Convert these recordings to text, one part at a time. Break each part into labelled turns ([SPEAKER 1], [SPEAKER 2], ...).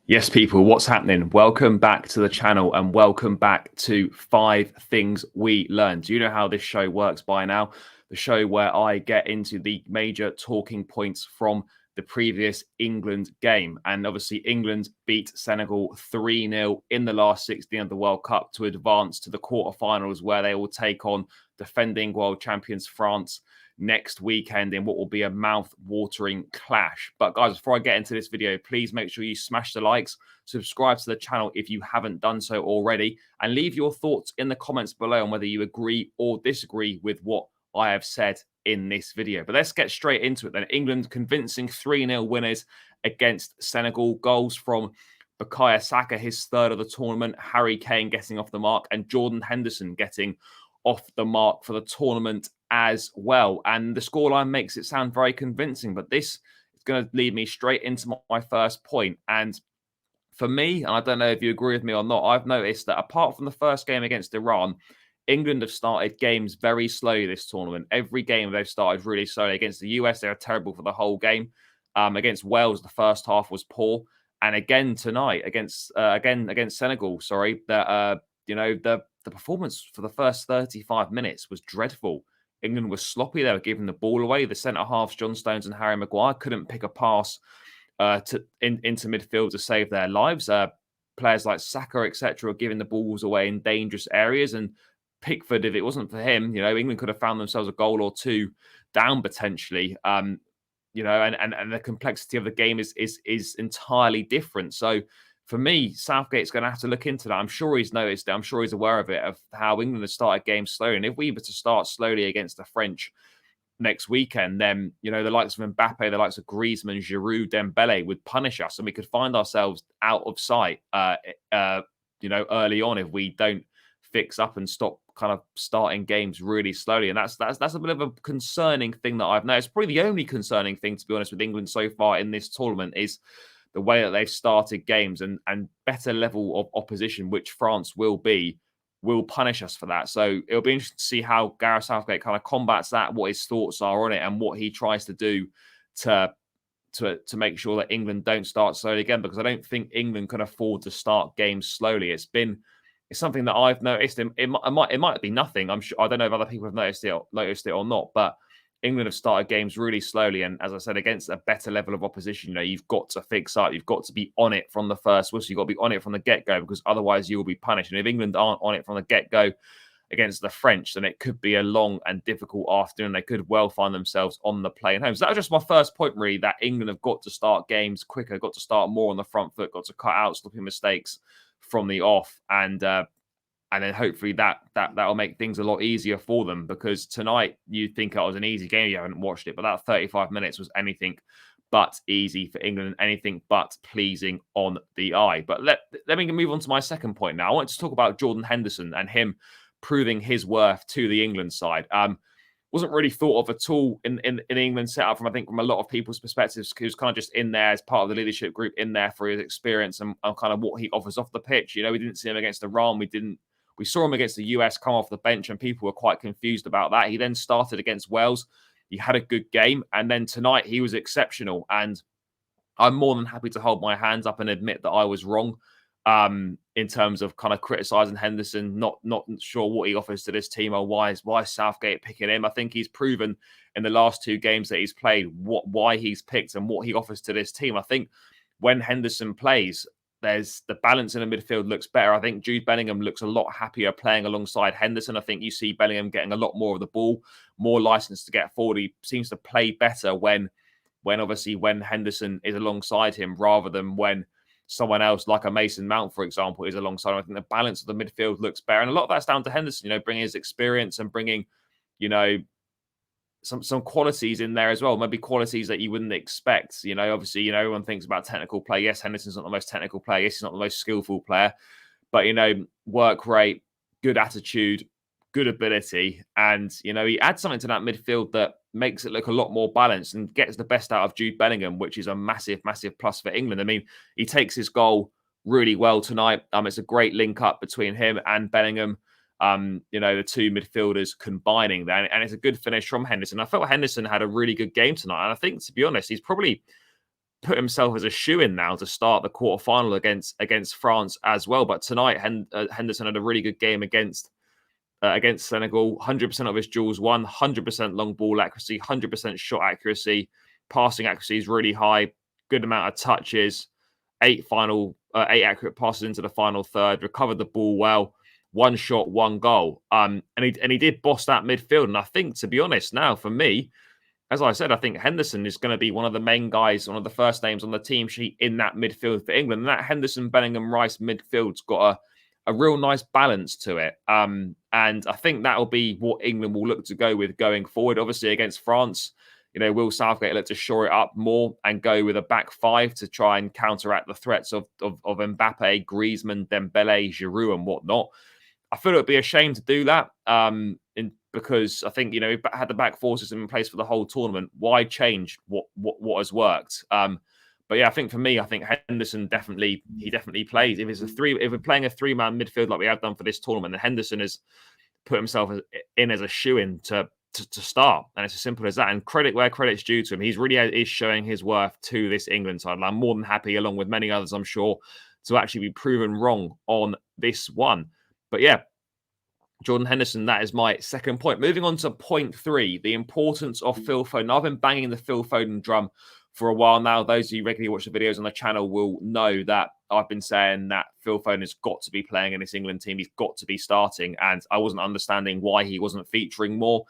[SPEAKER 1] Yes, people, what's happening? Welcome back to the channel and welcome back to 5 Things We Learned. Do you know how this show works by now? The show where I get into the major talking points from the previous England game. And obviously, England beat Senegal 3-0 in the last 16 of the World Cup to advance to the quarterfinals, where they will take on defending world champions France next weekend in what will be a mouth-watering clash. But guys, before I get into this video, please make sure you smash the likes, subscribe to the channel if you haven't done so already, and leave your thoughts in the comments below on whether you agree or disagree with what I have said in this video. But let's get straight into it then. England convincing 3-0 winners against Senegal. Goals from Bukayo Saka, his third of the tournament, Harry Kane getting off the mark, and Jordan Henderson getting off the mark for the tournament as well. And the scoreline makes it sound very convincing, but this is going to lead me straight into my first point. And for me, and I don't know if you agree with me or not, I've noticed that apart from the first game against Iran, England have started games very slowly this tournament. Every game they've started really slowly. Against the US, they were terrible for the whole game. Against Wales, the first half was poor. And again tonight, against Senegal, the performance for the first 35 minutes was dreadful. England was sloppy. They were giving the ball away. The centre halves, John Stones and Harry Maguire, couldn't pick a pass into midfield to save their lives. Players like Saka, etc., were giving the balls away in dangerous areas. And Pickford, if it wasn't for him, England could have found themselves a goal or two down potentially. And the complexity of the game is entirely different. So for me, Southgate's going to have to look into that. I'm sure he's noticed it. I'm sure he's aware of it, of how England has started games slowly. And if we were to start slowly against the French next weekend, then, the likes of Mbappe, the likes of Griezmann, Giroud, Dembele would punish us. And we could find ourselves out of sight, early on if we don't fix up and stop kind of starting games really slowly. And that's a bit of a concerning thing that I've noticed. Probably the only concerning thing, to be honest, with England so far in this tournament is the way that they've started games, and better level of opposition, which France will punish us for that. So it'll be interesting to see how Gareth Southgate kind of combats that, what his thoughts are on it, and what he tries to do to make sure that England don't start slowly again, because I don't think England can afford to start games slowly. It's something that I've noticed. It might be nothing. I'm sure, I don't know if other people have noticed it or not, but England have started games really slowly, and as I said, against a better level of opposition, you've got to fix up. You've got to be on it from the first whistle. You've got to be on it from the get-go, because otherwise you will be punished. And if England aren't on it from the get-go against the French, then it could be a long and difficult afternoon. They could well find themselves on the plane home. So that was just my first point, really, that England have got to start games quicker, got to start more on the front foot, got to cut out sloppy mistakes from the off, and then hopefully that'll make things a lot easier for them, because tonight you'd think it was an easy game. You haven't watched it, but that 35 minutes was anything but easy for England, and anything but pleasing on the eye. But let me move on to my second point now. I want to talk about Jordan Henderson and him proving his worth to the England side. Wasn't really thought of at all in England setup from a lot of people's perspectives. He was kind of just in there as part of the leadership group, in there for his experience and kind of what he offers off the pitch. We didn't see him against Iran. We saw him against the US come off the bench, and people were quite confused about that. He then started against Wales. He had a good game. And then tonight he was exceptional. And I'm more than happy to hold my hands up and admit that I was wrong in terms of kind of criticising Henderson, not sure what he offers to this team, or why Southgate picking him. I think he's proven in the last 2 games that he's played why he's picked and what he offers to this team. I think when Henderson plays, there's the balance in the midfield looks better. I think Jude Bellingham looks a lot happier playing alongside Henderson. I think you see Bellingham getting a lot more of the ball, more license to get forward. He seems to play better when Henderson is alongside him, rather than when someone else like a Mason Mount, for example, is alongside him. I think the balance of the midfield looks better. And a lot of that's down to Henderson, bringing his experience and bringing, some qualities in there as well, maybe qualities that you wouldn't expect. Obviously, everyone thinks about technical play. Yes, Henderson's not the most technical player. Yes, he's not the most skillful player, but work rate, good attitude, good ability, and he adds something to that midfield that makes it look a lot more balanced and gets the best out of Jude Bellingham, which is a massive, massive plus for England. I mean, he takes his goal really well tonight. It's a great link up between him and Bellingham. The 2 midfielders combining there, and it's a good finish from Henderson. I felt Henderson had a really good game tonight, and I think, to be honest, he's probably put himself as a shoo-in now to start the quarterfinal against France as well. But tonight, Henderson had a really good game against Senegal. 100% of his duels won, 100% long ball accuracy, 100% shot accuracy, passing accuracy is really high, good amount of touches, eight accurate passes into the final third, recovered the ball well, one shot, one goal. And he did boss that midfield. And I think, to be honest, now for me, as I said, I think Henderson is going to be one of the main guys, one of the first names on the team sheet in that midfield for England. And that Henderson, Bellingham, Rice midfield's got a real nice balance to it. And I think that'll be what England will look to go with going forward. Obviously, against France, will Southgate look to shore it up more and go with a back five to try and counteract the threats of Mbappe, Griezmann, Dembele, Giroud, and whatnot. I feel it would be a shame to do that because I think, we've had the back four system in place for the whole tournament. Why change what has worked? But yeah, I think for me, I think Henderson definitely plays. If we're playing a three-man midfield like we have done for this tournament, then Henderson has put himself in as a shoo-in to start. And it's as simple as that. And credit where credit's due to him. He's really is showing his worth to this England side. And I'm more than happy, along with many others, I'm sure, to actually be proven wrong on this one. But yeah, Jordan Henderson, that is my second point. Moving on to point 3, the importance of Phil Foden. I've been banging the Phil Foden drum for a while now. Those of you who regularly watch the videos on the channel will know that I've been saying that Phil Foden has got to be playing in this England team. He's got to be starting, and I wasn't understanding why he wasn't featuring more.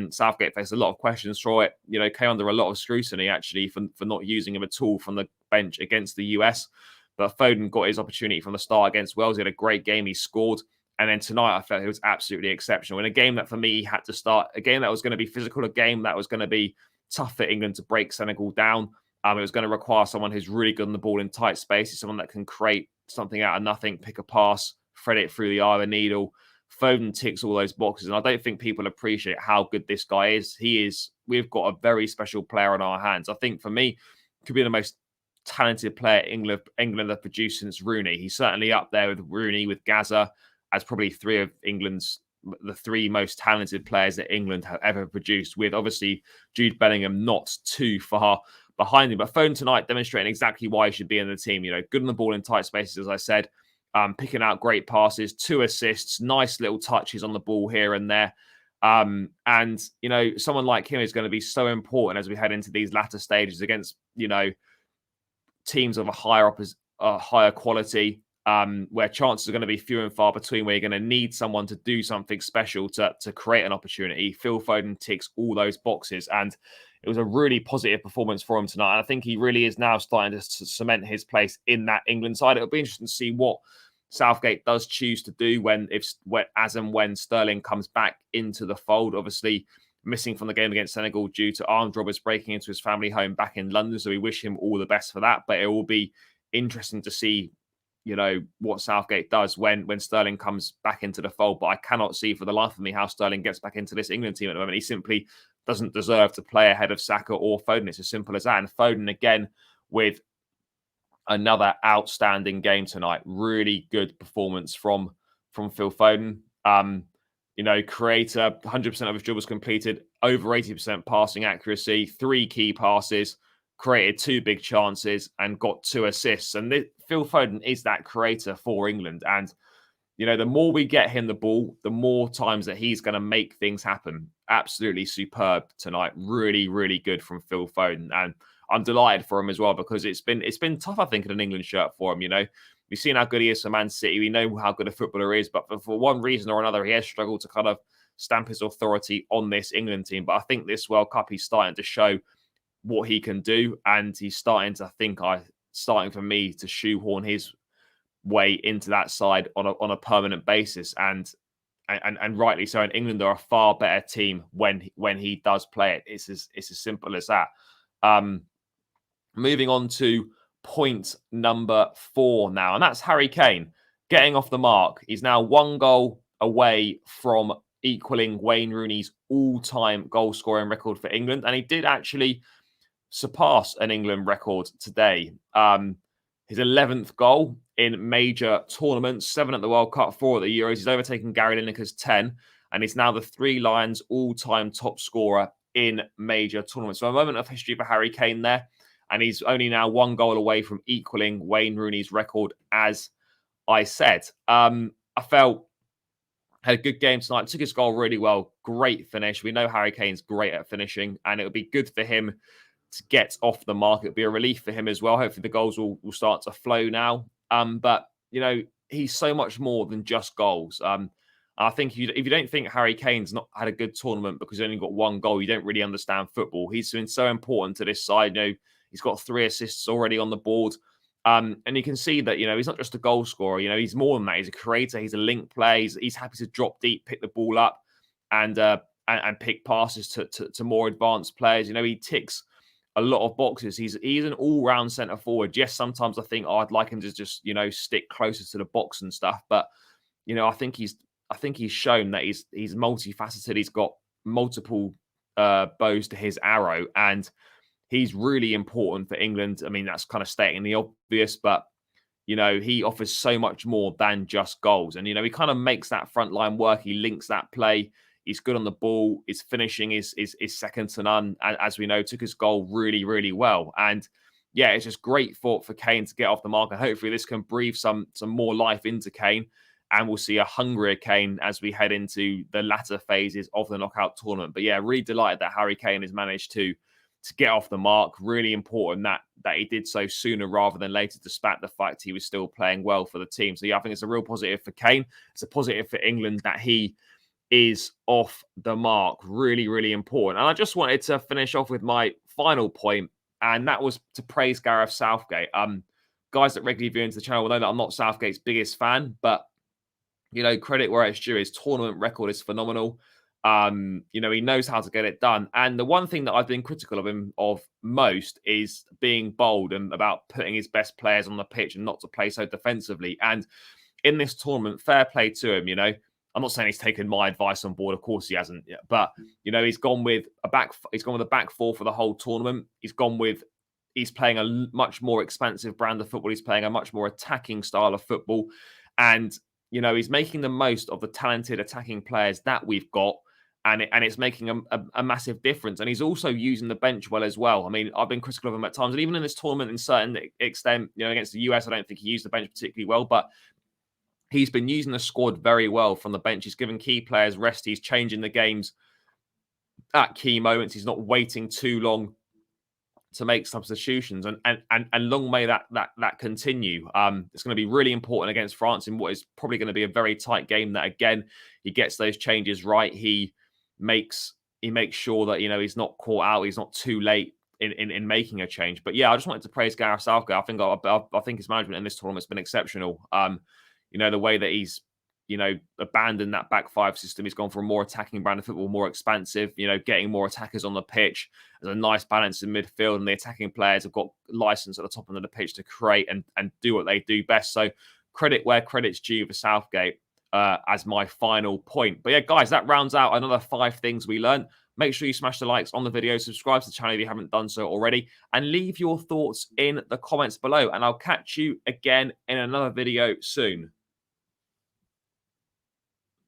[SPEAKER 1] Southgate faced a lot of questions for it. Came under a lot of scrutiny, actually, for not using him at all from the bench against the US. But Foden got his opportunity from the start against Wales. He had a great game. He scored. And then tonight, I felt it was absolutely exceptional. In a game that, for me, he had to start, a game that was going to be physical, a game that was going to be tough for England to break Senegal down. It was going to require someone who's really good on the ball in tight spaces, someone that can create something out of nothing, pick a pass, thread it through the eye of a needle. Foden ticks all those boxes. And I don't think people appreciate how good this guy is. We've got a very special player on our hands. I think, for me, could be the most talented player England have produced since Rooney. He's certainly up there with Rooney, with Gaza, as probably the three most talented players that England have ever produced, with obviously Jude Bellingham not too far behind him. But Foden tonight demonstrating exactly why he should be in the team. Good on the ball in tight spaces, as I said, picking out great passes, 2 assists, nice little touches on the ball here and there. And someone like him is going to be so important as we head into these latter stages against, teams of a higher quality, where chances are going to be few and far between, where you're going to need someone to do something special to create an opportunity. Phil Foden ticks all those boxes, and it was a really positive performance for him tonight. And I think he really is now starting to cement his place in that England side. It'll be interesting to see what Southgate does choose to do when Sterling comes back into the fold. Obviously, missing from the game against Senegal due to armed robbers breaking into his family home back in London. So we wish him all the best for that. But it will be interesting to see, what Southgate does when Sterling comes back into the fold. But I cannot see for the life of me how Sterling gets back into this England team at the moment. He simply doesn't deserve to play ahead of Saka or Foden. It's as simple as that. And Foden, again, with another outstanding game tonight. Really good performance from Phil Foden. Creator, 100% of his dribbles completed, over 80% passing accuracy, 3 key passes, created 2 big chances, and got 2 assists. And Phil Foden is that creator for England. And, the more we get him the ball, the more times that he's going to make things happen. Absolutely superb tonight. Really, really good from Phil Foden. And I'm delighted for him as well, because it's been tough, I think, in an England shirt for him. We've seen how good he is for Man City. We know how good a footballer he is, but for one reason or another, he has struggled to kind of stamp his authority on this England team. But I think this World Cup, he's starting to show what he can do, and he's starting for me to shoehorn his way into that side on a permanent basis, and rightly so. And England are a far better team when he does play it. It's as simple as that. Moving on to point number 4 now, and that's Harry Kane getting off the mark. He's now 1 goal away from equaling Wayne Rooney's all-time goal-scoring record for England, and he did actually surpass an England record today. His 11th goal in major tournaments, 7 at the World Cup, 4 at the Euros. He's overtaken Gary Lineker's 10, and he's now the 3 Lions all-time top scorer in major tournaments. So a moment of history for Harry Kane there. and he's only now 1 goal away from equaling Wayne Rooney's record, as I said. I felt had a good game tonight, took his goal really well. Great finish. We know Harry Kane's great at finishing, and it would be good for him to get off the mark. It'd be a relief for him as well. Hopefully the goals will start to flow now. But, he's so much more than just goals. I think if you don't think Harry Kane's not had a good tournament because he only got 1 goal, you don't really understand football. He's been so important to this side. He's got 3 assists already on the board. And you can see that, he's not just a goal scorer. He's more than that. He's a creator. He's a link play. He's happy to drop deep, pick the ball up, and pick passes to more advanced players. He ticks a lot of boxes. He's an all-round centre forward. Yes, sometimes I think, I'd like him to just, stick closer to the box and stuff. But, I think he's shown that he's multifaceted. He's got multiple bows to his arrow, and he's really important for England. I mean, that's kind of stating the obvious, but he offers so much more than just goals. And he kind of makes that front line work. He links that play. He's good on the ball. His finishing is second to none. And as we know, took his goal really, really well. And yeah, it's just great for Kane to get off the mark. And hopefully this can breathe some more life into Kane. And we'll see a hungrier Kane as we head into the latter phases of the knockout tournament. But yeah, really delighted that Harry Kane has managed to get off the mark. Really important that he did so sooner rather than later, despite the fact he was still playing well for the team. So yeah, I think it's a real positive for Kane. It's a positive for England that he is off the mark. Really, really important. And I just wanted to finish off with my final point, and that was to praise Gareth Southgate. Guys that regularly view into the channel will know that I'm not Southgate's biggest fan, but credit where it's due. His tournament record is phenomenal. He knows how to get it done. And the one thing that I've been critical of him of most is being bold and about putting his best players on the pitch and not to play so defensively. And in this tournament, fair play to him. I'm not saying he's taken my advice on board. Of course he hasn't. But he's gone with a back 4 for the whole tournament. He's playing a much more expansive brand of football. He's playing a much more attacking style of football. And he's making the most of the talented attacking players that we've got. And it's making a massive difference. And he's also using the bench well as well. I mean, I've been critical of him at times. And even in this tournament, in certain extent, against the US, I don't think he used the bench particularly well. But he's been using the squad very well from the bench. He's giving key players rest. He's changing the games at key moments. He's not waiting too long to make substitutions, and long may that continue. It's going to be really important against France in what is probably going to be a very tight game. That again, he gets those changes right. He makes sure that he's not caught out. He's not too late in making a change. But yeah, I just wanted to praise Gareth Southgate. I think his management in this tournament has been exceptional. The way that he's abandoned that back 5 system. He's gone for a more attacking brand of football, more expansive, getting more attackers on the pitch. There's a nice balance in midfield, and the attacking players have got license at the top end of the pitch to create and do what they do best. So credit where credit's due for Southgate as my final point. But yeah, guys, that rounds out another 5 things we learned. Make sure you smash the likes on the video, subscribe to the channel if you haven't done so already, and leave your thoughts in the comments below. And I'll catch you again in another video soon.